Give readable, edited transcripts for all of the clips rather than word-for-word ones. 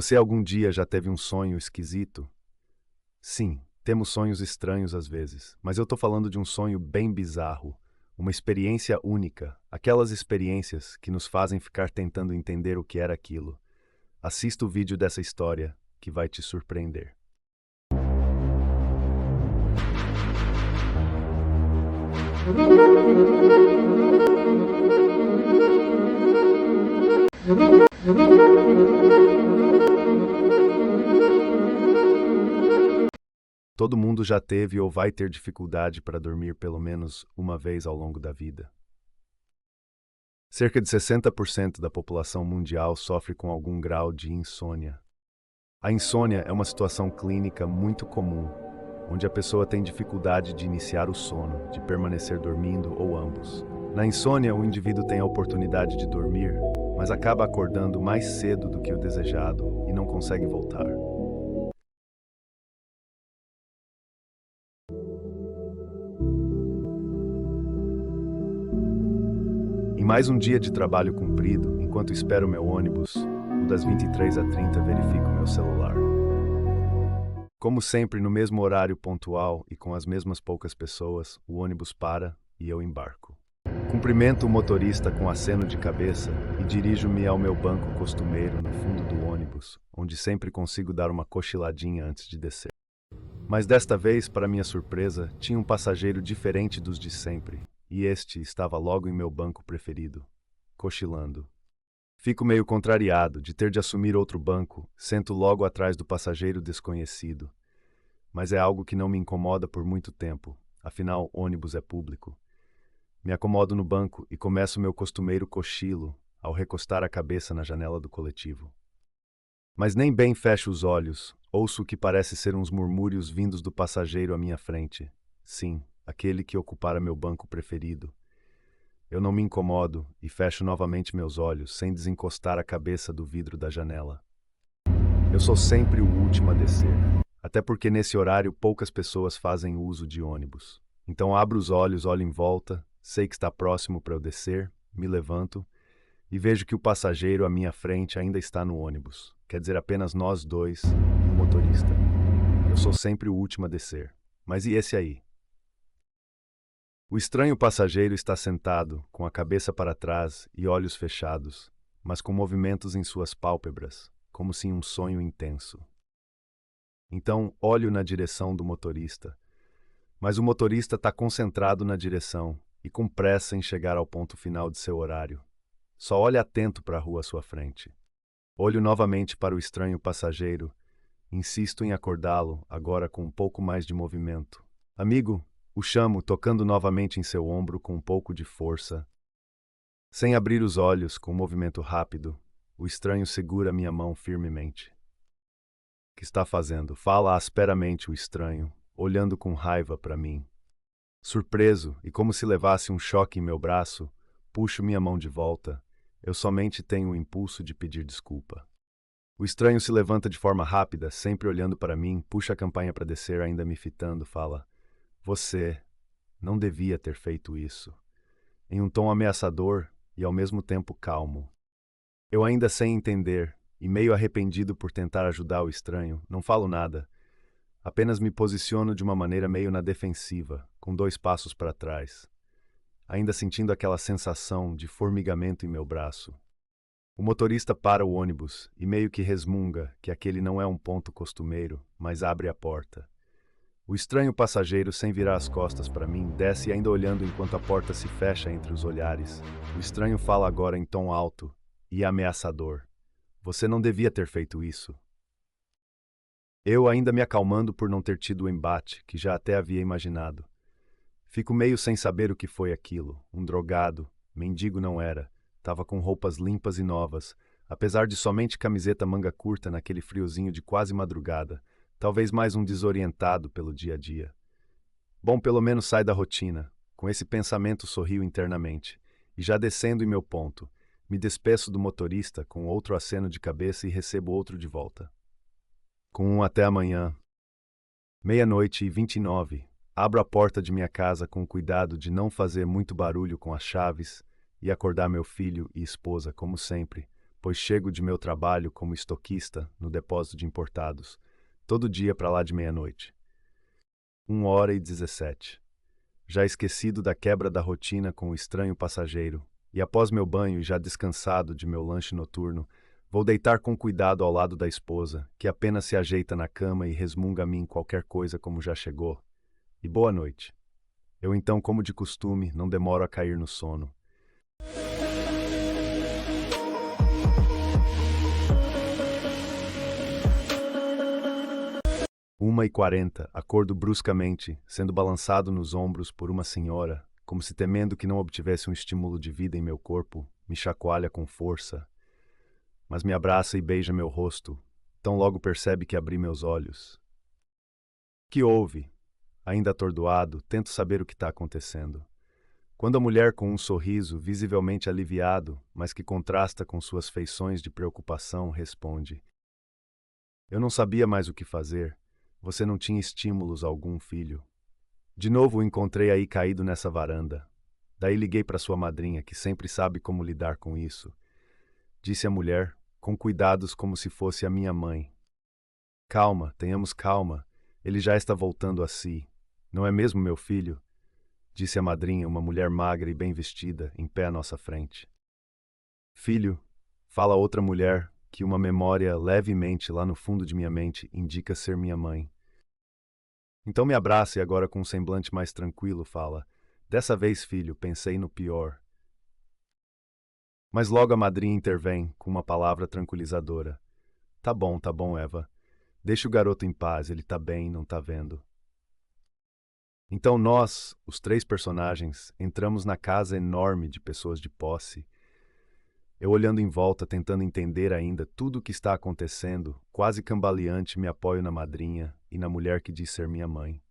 Você algum dia já teve um sonho esquisito? Sim, temos sonhos estranhos às vezes, mas eu tô falando de um sonho bem bizarro, uma experiência única, aquelas experiências que nos fazem ficar tentando entender o que era aquilo. Assista o vídeo dessa história, que vai te surpreender. Todo mundo já teve ou vai ter dificuldade para dormir pelo menos uma vez ao longo da vida. Cerca de 60% da população mundial sofre com algum grau de insônia. A insônia é uma situação clínica muito comum, onde a pessoa tem dificuldade de iniciar o sono, de permanecer dormindo ou ambos. Na insônia, o indivíduo tem a oportunidade de dormir, mas acaba acordando mais cedo do que o desejado e não consegue voltar. Em mais um dia de trabalho cumprido, enquanto espero meu ônibus, o das 23h30 verifico meu celular. Como sempre, no mesmo horário pontual e com as mesmas poucas pessoas, o ônibus para e eu embarco. Cumprimento o motorista com aceno de cabeça e dirijo-me ao meu banco costumeiro no fundo do ônibus, onde sempre consigo dar uma cochiladinha antes de descer. Mas desta vez, para minha surpresa, tinha um passageiro diferente dos de sempre, e este estava logo em meu banco preferido, cochilando. Fico meio contrariado de ter de assumir outro banco, sento logo atrás do passageiro desconhecido. Mas é algo que não me incomoda por muito tempo, afinal, ônibus é público. Me acomodo no banco e começo meu costumeiro cochilo ao recostar a cabeça na janela do coletivo. Mas nem bem fecho os olhos, ouço o que parece ser uns murmúrios vindos do passageiro à minha frente. Sim, aquele que ocupara meu banco preferido. Eu não me incomodo e fecho novamente meus olhos, sem desencostar a cabeça do vidro da janela. Eu sou sempre o último a descer, até porque nesse horário poucas pessoas fazem uso de ônibus. Então abro os olhos, olho em volta, sei que está próximo para eu descer, me levanto e vejo que o passageiro à minha frente ainda está no ônibus. Quer dizer, apenas nós dois e o motorista. Eu sou sempre o último a descer. Mas e esse aí? O estranho passageiro está sentado, com a cabeça para trás e olhos fechados, mas com movimentos em suas pálpebras, como se em um sonho intenso. Então olho na direção do motorista, mas o motorista está concentrado na direção e com pressa em chegar ao ponto final de seu horário. Só olha atento para a rua à sua frente. Olho novamente para o estranho passageiro. Insisto em acordá-lo, agora com um pouco mais de movimento. Amigo, o chamo, tocando novamente em seu ombro com um pouco de força. Sem abrir os olhos, com um movimento rápido, o estranho segura minha mão firmemente. O que está fazendo? Fala asperamente o estranho, olhando com raiva para mim. Surpreso e como se levasse um choque em meu braço, puxo minha mão de volta. Eu somente tenho o impulso de pedir desculpa. O estranho se levanta de forma rápida, sempre olhando para mim, puxa a campanha para descer, ainda me fitando, fala: "Você não devia ter feito isso", em um tom ameaçador e ao mesmo tempo calmo. Eu ainda sem entender, e meio arrependido por tentar ajudar o estranho, não falo nada. Apenas me posiciono de uma maneira meio na defensiva, com 2 passos para trás, ainda sentindo aquela sensação de formigamento em meu braço. O motorista para o ônibus e meio que resmunga que aquele não é um ponto costumeiro, mas abre a porta. O estranho passageiro, sem virar as costas para mim, desce ainda olhando enquanto a porta se fecha entre os olhares. O estranho fala agora em tom alto e ameaçador: "Você não devia ter feito isso." Eu ainda me acalmando por não ter tido o embate, que já até havia imaginado. Fico meio sem saber o que foi aquilo. Um drogado, mendigo não era. Tava com roupas limpas e novas, apesar de somente camiseta manga curta naquele friozinho de quase madrugada. Talvez mais um desorientado pelo dia a dia. Bom, pelo menos sai da rotina. Com esse pensamento sorrio internamente. E já descendo em meu ponto, me despeço do motorista com outro aceno de cabeça e recebo outro de volta. Com um até amanhã. 00:29. Abro a porta de minha casa com o cuidado de não fazer muito barulho com as chaves e acordar meu filho e esposa, como sempre, pois chego de meu trabalho como estoquista no depósito de importados, todo dia para lá de meia-noite. 1h17. Já esquecido da quebra da rotina com o estranho passageiro, e após meu banho e já descansado de meu lanche noturno, vou deitar com cuidado ao lado da esposa, que apenas se ajeita na cama e resmunga a mim qualquer coisa como já chegou. E boa noite. Eu então, como de costume, não demoro a cair no sono. 1h40, acordo bruscamente, sendo balançado nos ombros por uma senhora, como se temendo que não obtivesse um estímulo de vida em meu corpo, me chacoalha com força, mas me abraça e beija meu rosto, tão logo percebe que abri meus olhos. Que houve? Ainda atordoado, tento saber o que está acontecendo. Quando a mulher, com um sorriso visivelmente aliviado, mas que contrasta com suas feições de preocupação, responde: Eu não sabia mais o que fazer. Você não tinha estímulos algum, filho. De novo o encontrei aí caído nessa varanda. Daí liguei para sua madrinha, que sempre sabe como lidar com isso. Disse a mulher, com cuidados como se fosse a minha mãe. Calma, tenhamos calma. Ele já está voltando a si. Não é mesmo, meu filho? Disse a madrinha, uma mulher magra e bem vestida, em pé à nossa frente. Filho, fala outra mulher, que uma memória levemente lá no fundo de minha mente indica ser minha mãe. Então me abraça e agora com um semblante mais tranquilo fala: Dessa vez, filho, pensei no pior. Mas logo a madrinha intervém com uma palavra tranquilizadora. Tá bom, Eva. Deixa o garoto em paz, ele tá bem, não tá vendo. Então nós, os três personagens, entramos na casa enorme de pessoas de posse. Eu olhando em volta, tentando entender ainda tudo o que está acontecendo, quase cambaleante, me apoio na madrinha e na mulher que diz ser minha mãe.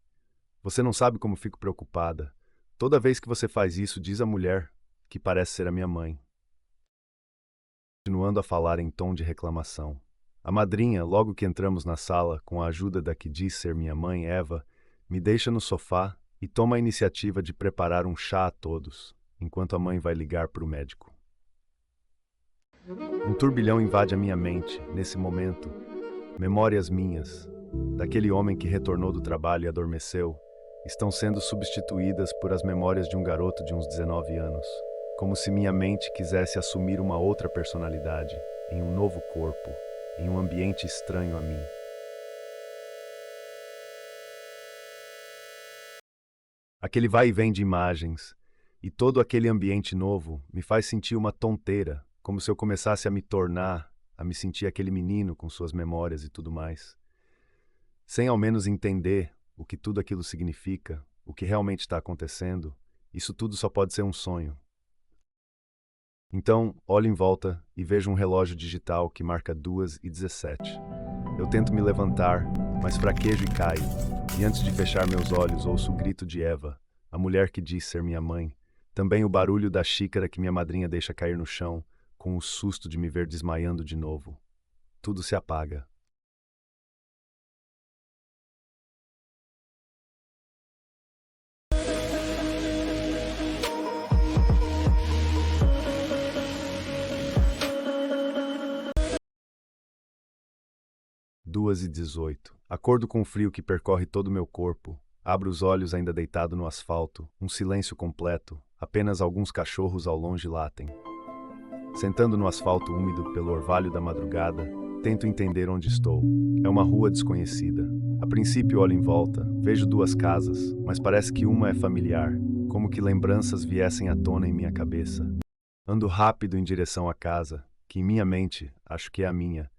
Você não sabe como fico preocupada. Toda vez que você faz isso, diz a mulher, que parece ser a minha mãe. Continuando a falar em tom de reclamação. A madrinha, logo que entramos na sala, com a ajuda da que diz ser minha mãe, Eva, me deixa no sofá e toma a iniciativa de preparar um chá a todos, enquanto a mãe vai ligar para o médico. Um turbilhão invade a minha mente, nesse momento. Memórias minhas, daquele homem que retornou do trabalho e adormeceu, estão sendo substituídas por as memórias de um garoto de uns 19 anos, como se minha mente quisesse assumir uma outra personalidade, em um novo corpo, em um ambiente estranho a mim. Aquele vai e vem de imagens, e todo aquele ambiente novo me faz sentir uma tonteira, como se eu começasse a me tornar, a me sentir aquele menino com suas memórias e tudo mais. Sem ao menos entender o que tudo aquilo significa, o que realmente está acontecendo, isso tudo só pode ser um sonho. Então, olho em volta e vejo um relógio digital que marca 2h17. Eu tento me levantar, mas fraquejo e caio, e antes de fechar meus olhos ouço o grito de Eva, a mulher que diz ser minha mãe, também o barulho da xícara que minha madrinha deixa cair no chão, com o susto de me ver desmaiando de novo. Tudo se apaga. Duas e 18. Acordo com o frio que percorre todo o meu corpo. Abro os olhos ainda deitado no asfalto. Um silêncio completo. Apenas alguns cachorros ao longe latem. Sentando no asfalto úmido pelo orvalho da madrugada, tento entender onde estou. É uma rua desconhecida. A princípio olho em volta, vejo duas casas, mas parece que uma é familiar, como que lembranças viessem à tona em minha cabeça. Ando rápido em direção à casa, que em minha mente acho que é a minha.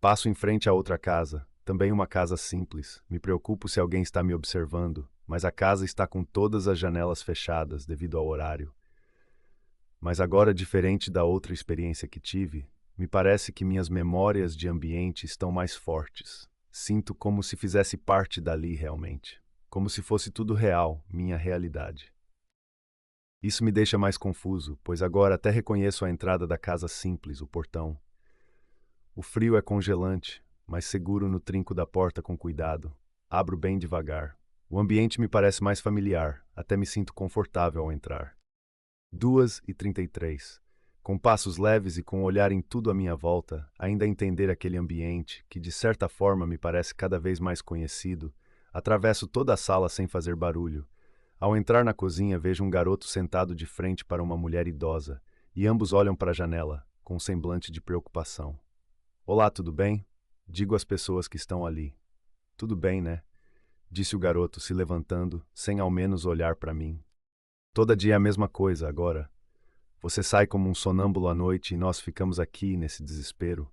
Passo em frente a outra casa, também uma casa simples. Me preocupo se alguém está me observando, mas a casa está com todas as janelas fechadas devido ao horário. Mas agora, diferente da outra experiência que tive, me parece que minhas memórias de ambiente estão mais fortes. Sinto como se fizesse parte dali realmente, como se fosse tudo real, minha realidade. Isso me deixa mais confuso, pois agora até reconheço a entrada da casa simples, o portão. O frio é congelante, mas seguro no trinco da porta com cuidado. Abro bem devagar. O ambiente me parece mais familiar, até me sinto confortável ao entrar. 2h33. Com passos leves e com um olhar em tudo à minha volta, ainda a entender aquele ambiente, que de certa forma me parece cada vez mais conhecido, atravesso toda a sala sem fazer barulho. Ao entrar na cozinha, vejo um garoto sentado de frente para uma mulher idosa, e ambos olham para a janela, com um semblante de preocupação. Olá, tudo bem? Digo às pessoas que estão ali. Tudo bem, né? Disse o garoto, se levantando, sem ao menos olhar para mim. Todo dia é a mesma coisa agora. Você sai como um sonâmbulo à noite e nós ficamos aqui nesse desespero.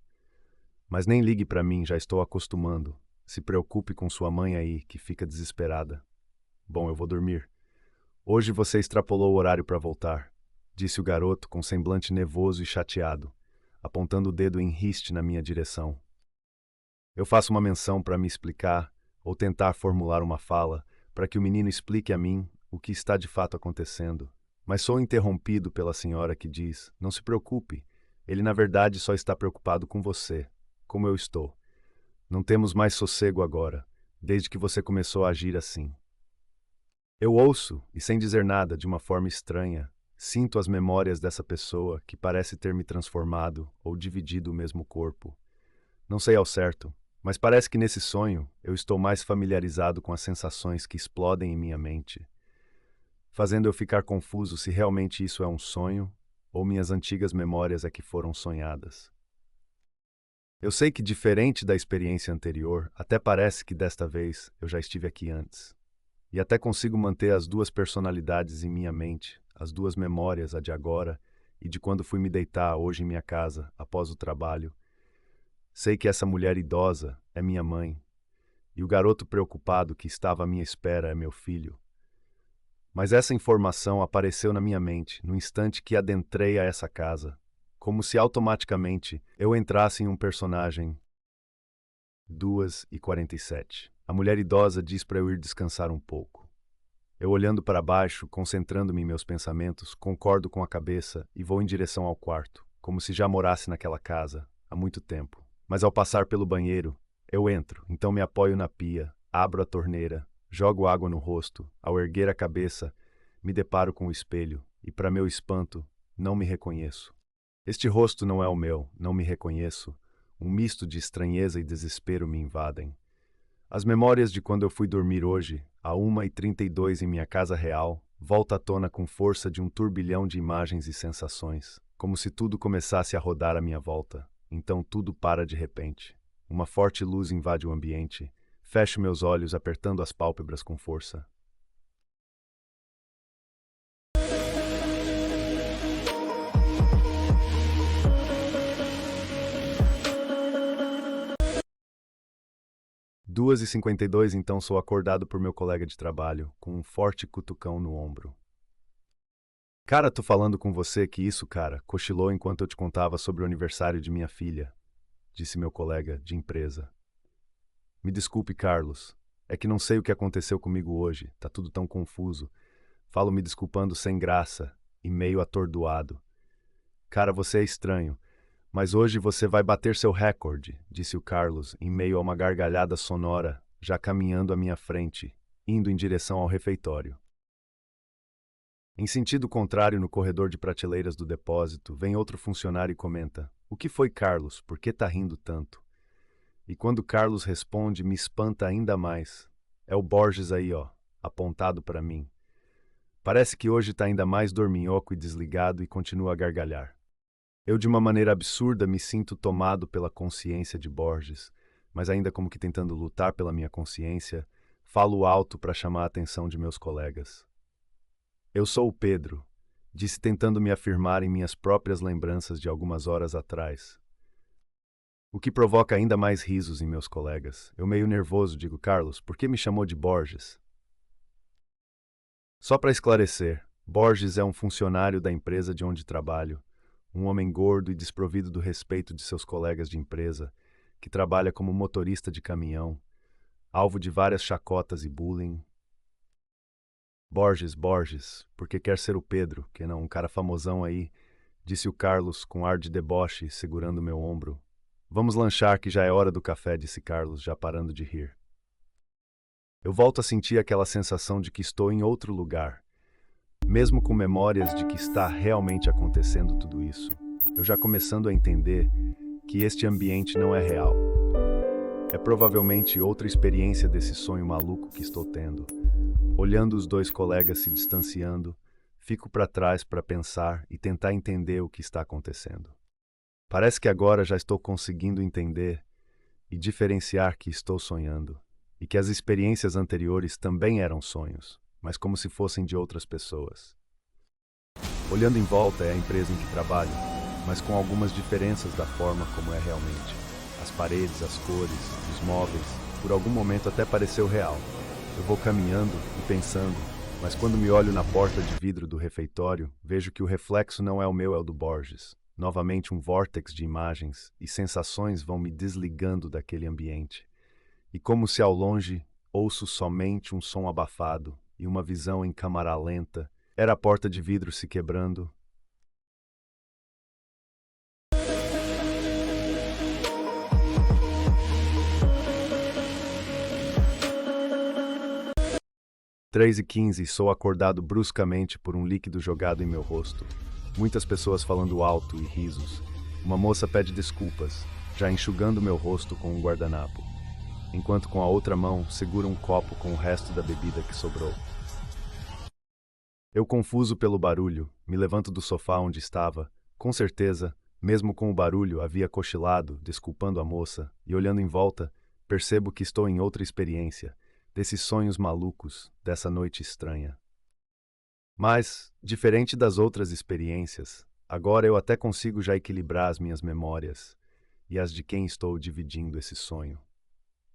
Mas nem ligue para mim, já estou acostumando. Se preocupe com sua mãe aí, que fica desesperada. Bom, eu vou dormir. Hoje você extrapolou o horário para voltar, disse o garoto com semblante nervoso e chateado, apontando o dedo em riste na minha direção. Eu faço uma menção para me explicar, ou tentar formular uma fala, para que o menino explique a mim o que está de fato acontecendo. Mas sou interrompido pela senhora que diz: não se preocupe, ele na verdade só está preocupado com você, como eu estou. Não temos mais sossego agora, desde que você começou a agir assim. Eu ouço, e sem dizer nada, de uma forma estranha, sinto as memórias dessa pessoa que parece ter me transformado ou dividido o mesmo corpo. Não sei ao certo, mas parece que nesse sonho eu estou mais familiarizado com as sensações que explodem em minha mente, fazendo eu ficar confuso se realmente isso é um sonho ou minhas antigas memórias é que foram sonhadas. Eu sei que, diferente da experiência anterior, até parece que desta vez eu já estive aqui antes. E até consigo manter as duas personalidades em minha mente, as duas memórias, a de agora e de quando fui me deitar hoje em minha casa, após o trabalho. Sei que essa mulher idosa é minha mãe, e o garoto preocupado que estava à minha espera é meu filho. Mas essa informação apareceu na minha mente no instante que adentrei a essa casa, como se automaticamente eu entrasse em um personagem. 2h47. A mulher idosa diz para eu ir descansar um pouco. Eu, olhando para baixo, concentrando-me em meus pensamentos, concordo com a cabeça e vou em direção ao quarto, como se já morasse naquela casa há muito tempo. Mas ao passar pelo banheiro, eu entro, então me apoio na pia, abro a torneira, jogo água no rosto. Ao erguer a cabeça, me deparo com o espelho e, para meu espanto, não me reconheço. Este rosto não é o meu, não me reconheço. Um misto de estranheza e desespero me invadem. As memórias de quando eu fui dormir hoje, a 1h32 em minha casa real, volta à tona com força de um turbilhão de imagens e sensações, como se tudo começasse a rodar à minha volta. Então tudo para de repente. Uma forte luz invade o ambiente. Fecho meus olhos, apertando as pálpebras com força. Duas e 52, então sou acordado por meu colega de trabalho, com um forte cutucão no ombro. Cara, tô falando com você que isso, cara, cochilou enquanto eu te contava sobre o aniversário de minha filha, disse meu colega de empresa. Me desculpe, Carlos. É que não sei o que aconteceu comigo hoje, tá tudo tão confuso. Falo me desculpando sem graça e meio atordoado. Cara, você é estranho, mas hoje você vai bater seu recorde, disse o Carlos, em meio a uma gargalhada sonora, já caminhando à minha frente, indo em direção ao refeitório. Em sentido contrário, no corredor de prateleiras do depósito, vem outro funcionário e comenta: o que foi, Carlos? Por que tá rindo tanto? E quando Carlos responde, me espanta ainda mais. É o Borges aí, ó, apontado para mim. Parece que hoje tá ainda mais dorminhoco e desligado e continua a gargalhar. Eu, de uma maneira absurda, me sinto tomado pela consciência de Borges, mas ainda como que tentando lutar pela minha consciência, falo alto para chamar a atenção de meus colegas. Eu sou o Pedro, disse tentando me afirmar em minhas próprias lembranças de algumas horas atrás. O que provoca ainda mais risos em meus colegas. Eu, meio nervoso, digo: Carlos, por que me chamou de Borges? Só para esclarecer, Borges é um funcionário da empresa de onde trabalho, um homem gordo e desprovido do respeito de seus colegas de empresa, que trabalha como motorista de caminhão, alvo de várias chacotas e bullying. Borges, Borges, porque quer ser o Pedro, que não, um cara famosão aí, disse o Carlos com ar de deboche, segurando meu ombro. Vamos lanchar que já é hora do café, disse Carlos, já parando de rir. Eu volto a sentir aquela sensação de que estou em outro lugar. Mesmo com memórias de que está realmente acontecendo tudo isso, eu já começando a entender que este ambiente não é real. É provavelmente outra experiência desse sonho maluco que estou tendo. Olhando os dois colegas se distanciando, fico para trás para pensar e tentar entender o que está acontecendo. Parece que agora já estou conseguindo entender e diferenciar que estou sonhando, e que as experiências anteriores também eram sonhos, mas como se fossem de outras pessoas. Olhando em volta é a empresa em que trabalho, mas com algumas diferenças da forma como é realmente. As paredes, as cores, os móveis, por algum momento até pareceu real. Eu vou caminhando e pensando, mas quando me olho na porta de vidro do refeitório, vejo que o reflexo não é o meu, é o do Borges. Novamente um vórtex de imagens e sensações vão me desligando daquele ambiente. E como se ao longe ouço somente um som abafado e uma visão em câmara lenta, era a porta de vidro se quebrando. Três e 15, sou acordado bruscamente por um líquido jogado em meu rosto. Muitas pessoas falando alto e risos. Uma moça pede desculpas, já enxugando meu rosto com um guardanapo, enquanto com a outra mão segura um copo com o resto da bebida que sobrou. Eu, confuso pelo barulho, me levanto do sofá onde estava. Com certeza, mesmo com o barulho, havia cochilado, desculpando a moça, e olhando em volta, percebo que estou em outra experiência, desses sonhos malucos, dessa noite estranha. Mas, diferente das outras experiências, agora eu até consigo já equilibrar as minhas memórias e as de quem estou dividindo esse sonho.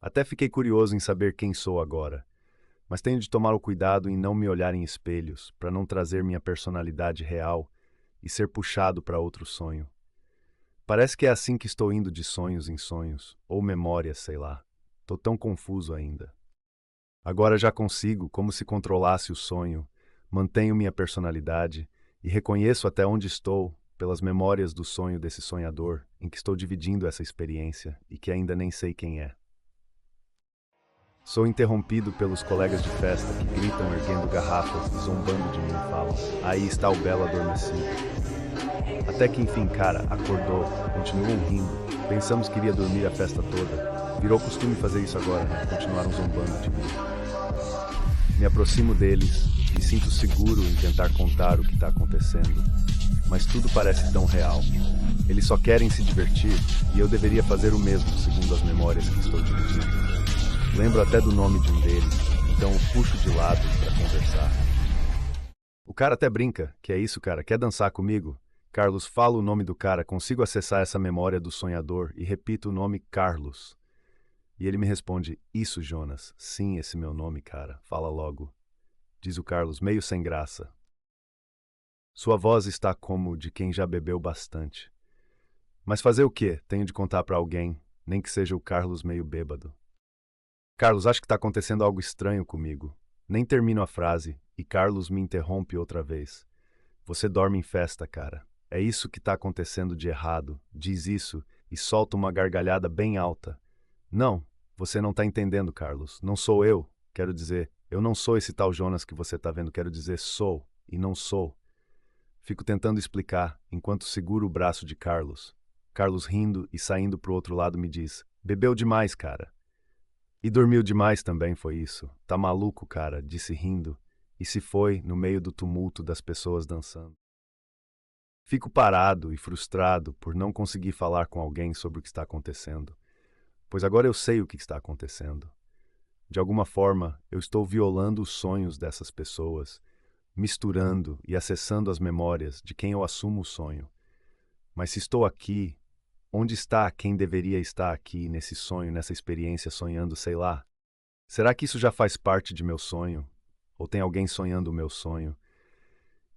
Até fiquei curioso em saber quem sou agora, mas tenho de tomar o cuidado em não me olhar em espelhos para não trazer minha personalidade real e ser puxado para outro sonho. Parece que é assim que estou indo de sonhos em sonhos, ou memórias, sei lá. Tô tão confuso ainda. Agora já consigo, como se controlasse o sonho, mantenho minha personalidade e reconheço até onde estou pelas memórias do sonho desse sonhador em que estou dividindo essa experiência e que ainda nem sei quem é. Sou interrompido pelos colegas de festa que gritam erguendo garrafas e zombando de mim e falam: aí está o belo adormecido. Até que enfim, cara, acordou, continuam rindo, pensamos que iria dormir a festa toda. Virou costume fazer isso agora, né? Continuaram zombando de mim. Me aproximo deles e sinto seguro em tentar contar o que está acontecendo. Mas tudo parece tão real. Eles só querem se divertir e eu deveria fazer o mesmo, segundo as memórias que estou dividindo. Lembro até do nome de um deles, então o puxo de lado para conversar. O cara até brinca, que é isso, cara, quer dançar comigo? Carlos, fala o nome do cara, consigo acessar essa memória do sonhador e repito o nome Carlos. E ele me responde: isso, Jonas, sim, esse meu nome, cara, fala logo. Diz o Carlos, meio sem graça. Sua voz está como de quem já bebeu bastante. Mas fazer o quê? Tenho de contar para alguém, nem que seja o Carlos meio bêbado. Carlos, acho que está acontecendo algo estranho comigo. Nem termino a frase e Carlos me interrompe outra vez. Você dorme em festa, cara. É isso que está acontecendo de errado. Diz isso e solta uma gargalhada bem alta. Não, você não está entendendo, Carlos. Não sou eu. Quero dizer, eu não sou esse tal Jonas que você está vendo. Quero dizer, sou e não sou. Fico tentando explicar enquanto seguro o braço de Carlos. Carlos, rindo e saindo pro outro lado, me diz: bebeu demais, cara. E dormiu demais também, foi isso. Tá maluco, cara, disse rindo, e se foi no meio do tumulto das pessoas dançando. Fico parado e frustrado por não conseguir falar com alguém sobre o que está acontecendo, pois agora eu sei o que está acontecendo. De alguma forma, eu estou violando os sonhos dessas pessoas, misturando e acessando as memórias de quem eu assumo o sonho. Mas se estou aqui, onde está quem deveria estar aqui nesse sonho, nessa experiência, sonhando, sei lá? Será que isso já faz parte de meu sonho? Ou tem alguém sonhando o meu sonho?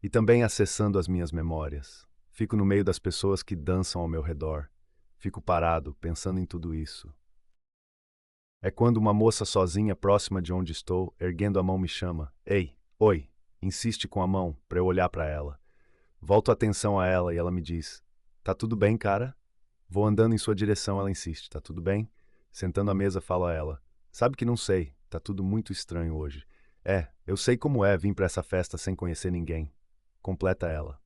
E também acessando as minhas memórias. Fico no meio das pessoas que dançam ao meu redor. Fico parado, pensando em tudo isso. É quando uma moça sozinha próxima de onde estou, erguendo a mão, me chama. Ei, oi, insiste com a mão para eu olhar para ela. Volto a atenção a ela e ela me diz: tá tudo bem, cara? Vou andando em sua direção, ela insiste: tá tudo bem? Sentando à mesa, falo a ela: sabe que não sei, tá tudo muito estranho hoje. Eu sei como é vir para essa festa sem conhecer ninguém. Completa ela.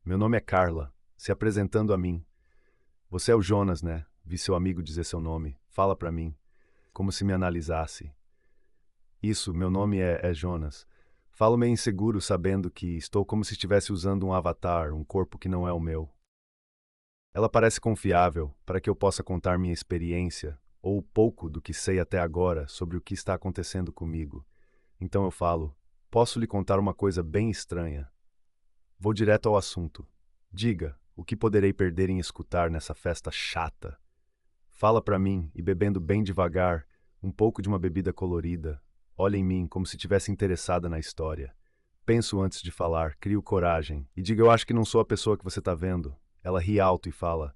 Meu nome é Carla, se apresentando a mim. Você é o Jonas, né? Vi seu amigo dizer seu nome. Fala pra mim. Como se me analisasse. Isso, meu nome é Jonas. Falo meio inseguro, sabendo que estou como se estivesse usando um avatar, um corpo que não é o meu. Ela parece confiável para que eu possa contar minha experiência, ou pouco do que sei até agora sobre o que está acontecendo comigo. Então eu falo: posso lhe contar uma coisa bem estranha. Vou direto ao assunto. Diga, o que poderei perder em escutar nessa festa chata? Fala pra mim, e bebendo bem devagar, um pouco de uma bebida colorida. Olha em mim como se tivesse interessada na história. Penso antes de falar, crio coragem, e diga: eu acho que não sou a pessoa que você tá vendo. Ela ri alto e fala: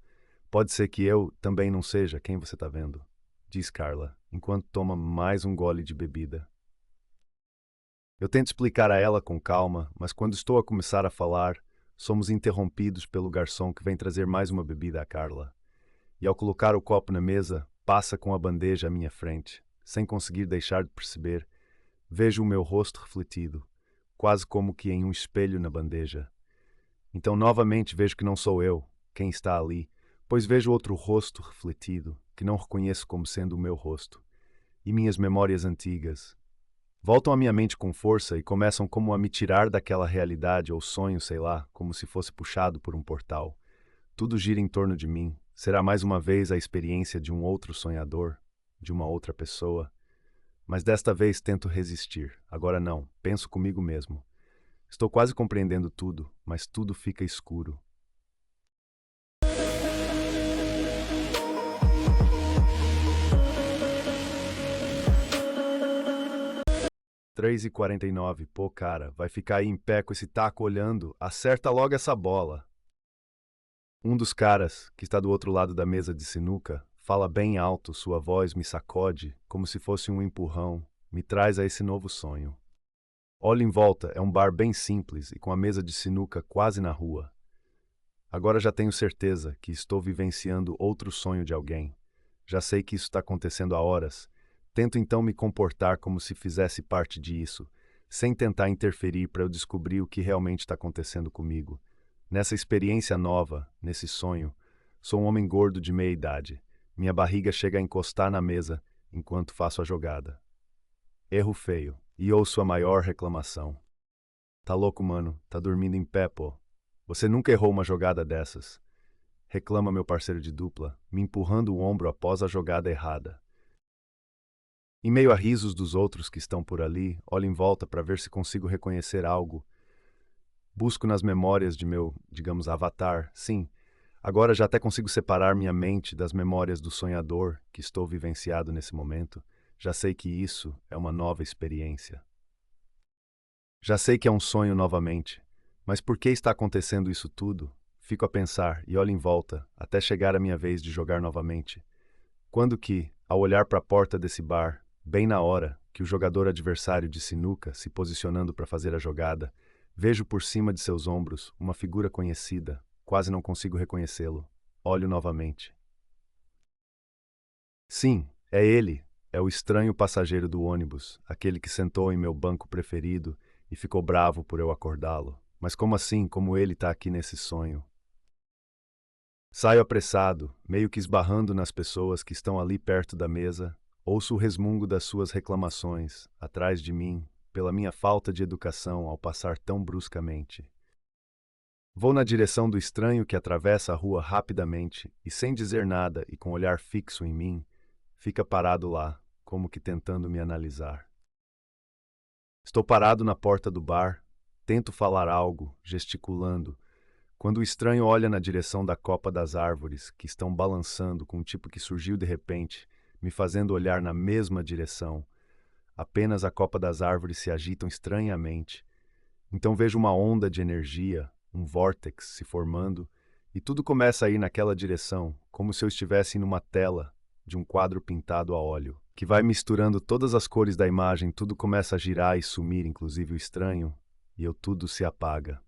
pode ser que eu também não seja quem você tá vendo, diz Carla, enquanto toma mais um gole de bebida. Eu tento explicar a ela com calma, mas quando estou a começar a falar, somos interrompidos pelo garçom que vem trazer mais uma bebida a Carla. E ao colocar o copo na mesa, passa com a bandeja à minha frente. Sem conseguir deixar de perceber, vejo o meu rosto refletido, quase como que em um espelho na bandeja. Então novamente vejo que não sou eu quem está ali, pois vejo outro rosto refletido, que não reconheço como sendo o meu rosto. E minhas memórias antigas voltam à minha mente com força e começam como a me tirar daquela realidade ou sonho, sei lá, como se fosse puxado por um portal. Tudo gira em torno de mim. Será mais uma vez a experiência de um outro sonhador, de uma outra pessoa. Mas desta vez tento resistir. Agora não, penso comigo mesmo. Estou quase compreendendo tudo, mas tudo fica escuro. 3h49, pô cara, vai ficar aí em pé com esse taco olhando, acerta logo essa bola. Um dos caras, que está do outro lado da mesa de sinuca, fala bem alto, sua voz me sacode, como se fosse um empurrão, me traz a esse novo sonho. Olho em volta, é um bar bem simples e com a mesa de sinuca quase na rua. Agora já tenho certeza que estou vivenciando outro sonho de alguém. Já sei que isso está acontecendo há horas. Tento então me comportar como se fizesse parte disso, sem tentar interferir para eu descobrir o que realmente está acontecendo comigo. Nessa experiência nova, nesse sonho, sou um homem gordo de meia idade. Minha barriga chega a encostar na mesa enquanto faço a jogada. Erro feio, e ouço a maior reclamação. Tá louco, mano? Tá dormindo em pé, pô. Você nunca errou uma jogada dessas. Reclama meu parceiro de dupla, me empurrando o ombro após a jogada errada. Em meio a risos dos outros que estão por ali, olho em volta para ver se consigo reconhecer algo. Busco nas memórias de meu, digamos, avatar. Sim, agora já até consigo separar minha mente das memórias do sonhador que estou vivenciado nesse momento. Já sei que isso é uma nova experiência. Já sei que é um sonho novamente, mas por que está acontecendo isso tudo? Fico a pensar e olho em volta, até chegar a minha vez de jogar novamente. Quando que, ao olhar para a porta desse bar, bem na hora que o jogador adversário de sinuca se posicionando para fazer a jogada, vejo por cima de seus ombros uma figura conhecida, quase não consigo reconhecê-lo. Olho novamente. Sim, é ele, é o estranho passageiro do ônibus, aquele que sentou em meu banco preferido e ficou bravo por eu acordá-lo. Mas como assim, como ele está aqui nesse sonho? Saio apressado, meio que esbarrando nas pessoas que estão ali perto da mesa, ouço o resmungo das suas reclamações, atrás de mim, pela minha falta de educação ao passar tão bruscamente. Vou na direção do estranho que atravessa a rua rapidamente e, sem dizer nada e com olhar fixo em mim, fica parado lá, como que tentando me analisar. Estou parado na porta do bar, tento falar algo, gesticulando, quando o estranho olha na direção da copa das árvores, que estão balançando com um tipo que surgiu de repente, me fazendo olhar na mesma direção. Apenas a copa das árvores se agitam estranhamente. Então vejo uma onda de energia, um vórtex se formando, e tudo começa a ir naquela direção, como se eu estivesse numa tela de um quadro pintado a óleo, que vai misturando todas as cores da imagem, tudo começa a girar e sumir, inclusive o estranho, e tudo se apaga.